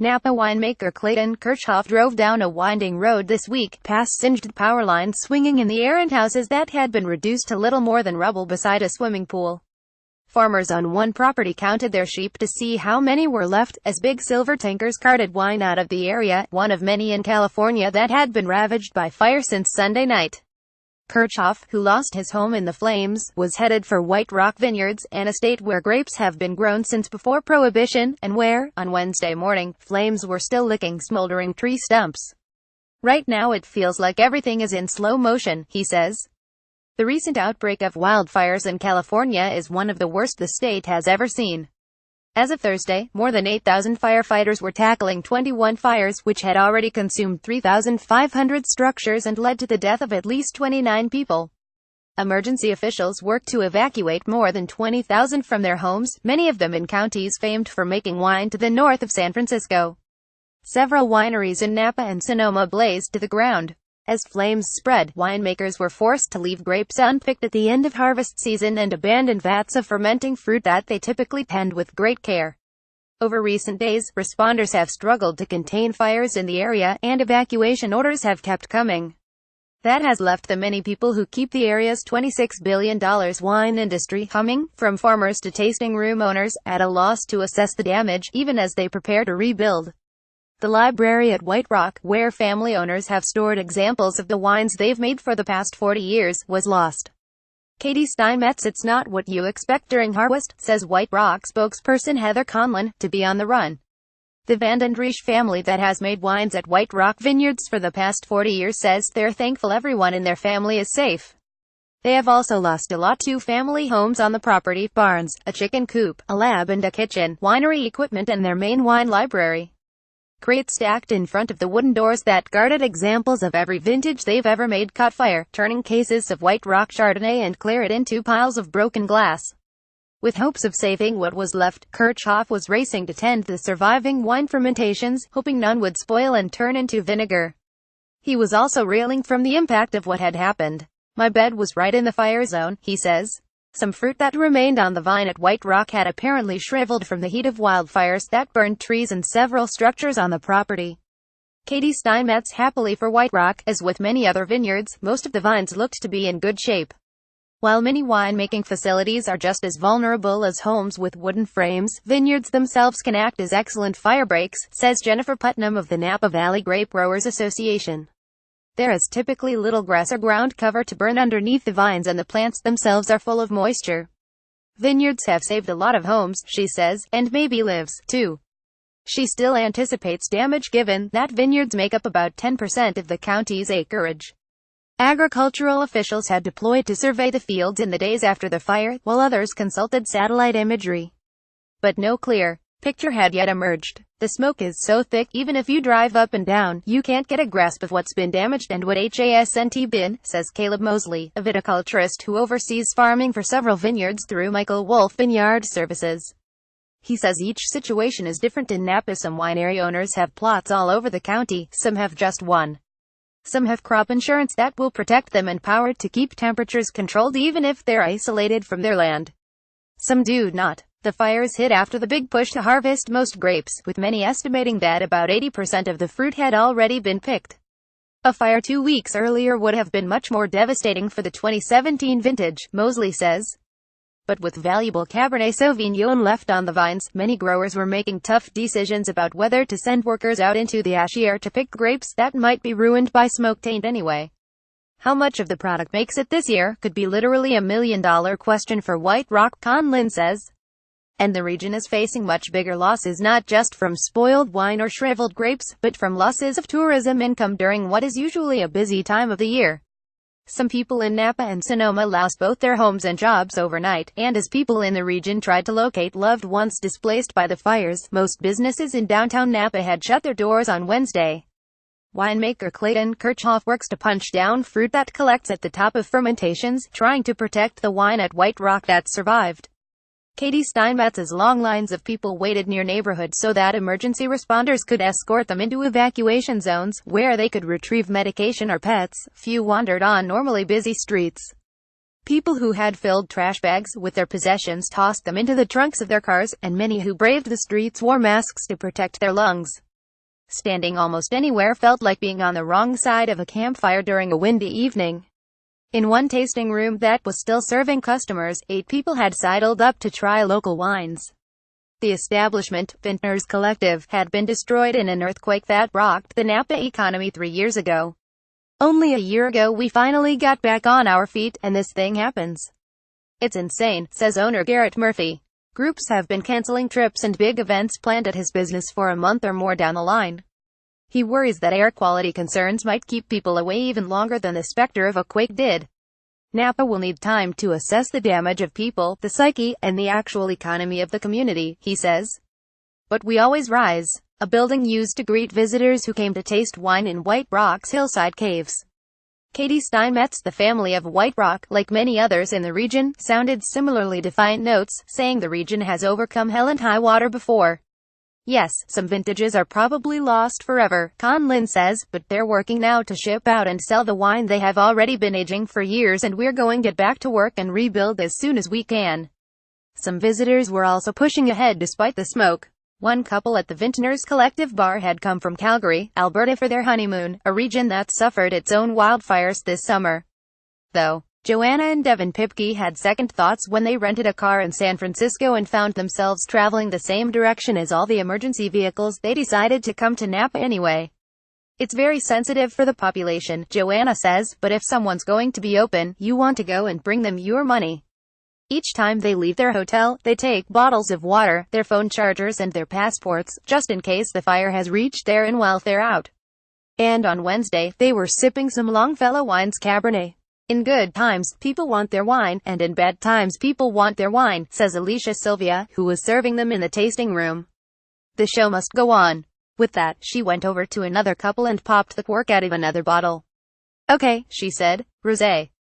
Napa winemaker Clayton Kirchhoff drove down a winding road this week, past singed power lines swinging in the air and houses that had been reduced to little more than rubble beside a swimming pool. Farmers on one property counted their sheep to see how many were left, as big silver tankers carted wine out of the area, one of many in California that had been ravaged by fire since Sunday night. Kirchhoff, who lost his home in the flames, was headed for White Rock Vineyards, an estate where grapes have been grown since before Prohibition, and where, on Wednesday morning, flames were still licking smoldering tree stumps. "Right now it feels like everything is in slow motion," he says. The recent outbreak of wildfires in California is one of the worst the state has ever seen. As of Thursday, more than 8,000 firefighters were tackling 21 fires, which had already consumed 3,500 structures and led to the death of at least 29 people. Emergency officials worked to evacuate more than 20,000 from their homes, many of them in counties famed for making wine to the north of San Francisco. Several wineries in Napa and Sonoma blazed to the ground. As flames spread, winemakers were forced to leave grapes unpicked at the end of harvest season and abandon vats of fermenting fruit that they typically tend with great care. Over recent days, responders have struggled to contain fires in the area, and evacuation orders have kept coming. That has left the many people who keep the area's $26 billion wine industry humming, from farmers to tasting room owners, at a loss to assess the damage, even as they prepare to rebuild. The library at White Rock, where family owners have stored examples of the wines they've made for the past 40 years, was lost. Katie Steinmetz, "It's not what you expect during harvest," says White Rock spokesperson Heather Conlon, to be on the run. The Vandendriech family that has made wines at White Rock Vineyards for the past 40 years says they're thankful everyone in their family is safe. They have also lost a lot: 2 family homes on the property, barns, a chicken coop, a lab and a kitchen, winery equipment and their main wine library. Crates stacked in front of the wooden doors that guarded examples of every vintage they've ever made caught fire, turning cases of White Rock Chardonnay and Claret into piles of broken glass. With hopes of saving what was left, Kirchhoff was racing to tend the surviving wine fermentations, hoping none would spoil and turn into vinegar. He was also reeling from the impact of what had happened. "My bed was right in the fire zone," he says. Some fruit that remained on the vine at White Rock had apparently shriveled from the heat of wildfires that burned trees and several structures on the property. Katie Steinmetz, happily for White Rock, as with many other vineyards, most of the vines looked to be in good shape. While many winemaking facilities are just as vulnerable as homes with wooden frames, vineyards themselves can act as excellent fire breaks, says Jennifer Putnam of the Napa Valley Grape Growers Association. There is typically little grass or ground cover to burn underneath the vines, and the plants themselves are full of moisture. Vineyards have saved a lot of homes, she says, and maybe lives, too. She still anticipates damage given that vineyards make up about 10% of the county's acreage. Agricultural officials had deployed to survey the fields in the days after the fire, while others consulted satellite imagery. But no clear picture had yet emerged. The smoke is so thick, even if you drive up and down, you can't get a grasp of what's been damaged and what hasn't been, says Caleb Mosley, a viticulturist who oversees farming for several vineyards through Michael Wolf Vineyard Services. He says each situation is different in Napa. Some winery owners have plots all over the county, some have just one. Some have crop insurance that will protect them and power to keep temperatures controlled even if they're isolated from their land. Some do not. The fires hit after the big push to harvest most grapes, with many estimating that about 80% of the fruit had already been picked. A fire 2 weeks earlier would have been much more devastating for the 2017 vintage, Mosley says. But with valuable Cabernet Sauvignon left on the vines, many growers were making tough decisions about whether to send workers out into the ash air to pick grapes that might be ruined by smoke taint anyway. How much of the product makes it this year could be literally $1 million question for White Rock, Conlon says. And the region is facing much bigger losses, not just from spoiled wine or shriveled grapes, but from losses of tourism income during what is usually a busy time of the year. Some people in Napa and Sonoma lost both their homes and jobs overnight, and as people in the region tried to locate loved ones displaced by the fires, most businesses in downtown Napa had shut their doors on Wednesday. Winemaker Clayton Kirchhoff works to punch down fruit that collects at the top of fermentations, trying to protect the wine at White Rock that survived. Katie Steinmetz's long lines of people waited near neighborhoods so that emergency responders could escort them into evacuation zones, where they could retrieve medication or pets. Few wandered on normally busy streets. People who had filled trash bags with their possessions tossed them into the trunks of their cars, and many who braved the streets wore masks to protect their lungs. Standing almost anywhere felt like being on the wrong side of a campfire during a windy evening. In one tasting room that was still serving customers, 8 people had sidled up to try local wines. The establishment, Vintners Collective, had been destroyed in an earthquake that rocked the Napa economy 3 years ago. Only a year ago we finally got back on our feet, and this thing happens. It's insane, says owner Garrett Murphy. Groups have been canceling trips and big events planned at his business for a month or more down the line. He worries that air quality concerns might keep people away even longer than the specter of a quake did. Napa will need time to assess the damage of people, the psyche, and the actual economy of the community, he says. But we always rise. A building used to greet visitors who came to taste wine in White Rock's hillside caves. Katie Steinmetz, the family of White Rock, like many others in the region, sounded similarly defiant notes, saying the region has overcome hell and high water before. Yes, some vintages are probably lost forever, Conlin says, but they're working now to ship out and sell the wine they have already been aging for years, and we're going to get back to work and rebuild as soon as we can. Some visitors were also pushing ahead despite the smoke. One couple at the Vintners Collective bar had come from Calgary, Alberta for their honeymoon, a region that suffered its own wildfires this summer. Though, Joanna and Devin Pipke had second thoughts when they rented a car in San Francisco and found themselves traveling the same direction as all the emergency vehicles. They decided to come to Napa anyway. It's very sensitive for the population, Joanna says, but if someone's going to be open, you want to go and bring them your money. Each time they leave their hotel, they take bottles of water, their phone chargers and their passports, just in case the fire has reached there and while they're out. And on Wednesday, they were sipping some Longfellow Wines Cabernet. In good times, people want their wine, and in bad times people want their wine, says Alicia Sylvia, who was serving them in the tasting room. The show must go on. With that, she went over to another couple and popped the cork out of another bottle. Okay, she said. Rosé.